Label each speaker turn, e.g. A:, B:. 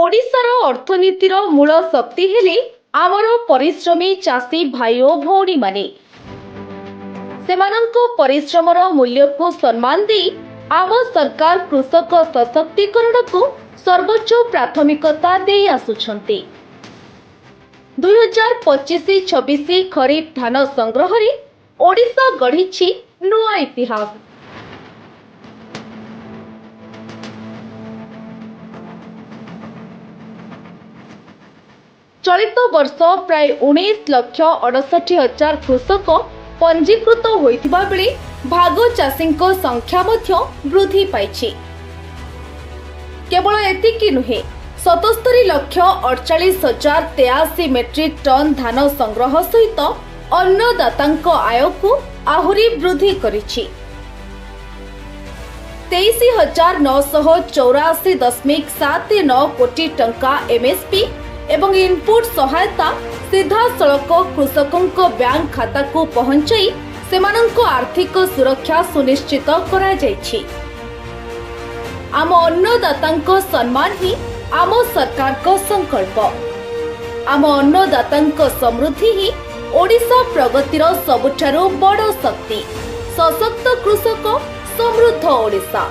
A: ओडिशार अर्थनीतिर मूल शक्ति हेले आमर परिश्रमी चाषी भाई और भौणी माने सेमानंको परिश्रमर मूल्य को सम्मान दे आम सरकार कृषक सशक्तिकरण को सर्वोच्च प्राथमिकता दे आसुछन्ते। 2025-26 खरीफ धान संग्रह रे ओडिशा गढ़ी नुआ इतिहास। चलित वर्ष प्राय 19,68,000 कृषक पंजीकृत होइतिबा बेले भाग चाषींको संख्या मध्य वृद्धि पाइछि। केवल एतिकी नुहे 77,48,083 मेट्रिक टन धान संग्रह सहित अन्नदातांको आय को आहुरी वृद्धि करिछि। 23,984.79 कोटी टंका एमएसपी एवं इनपुट सहायता सीधा सड़क कृषकों बैंक खाता को पहुंचाई सेमानंको आर्थिक सुरक्षा सुनिश्चित करा जायछि। आम अन्नदातांको सम्मान ही आम सरकार को संकल्प। आम अन्नदातांको समृद्धि ही ओडिशा प्रगतिर सबुठारु बड़ शक्ति। सशक्त कृषक समृद्ध ओडिशा।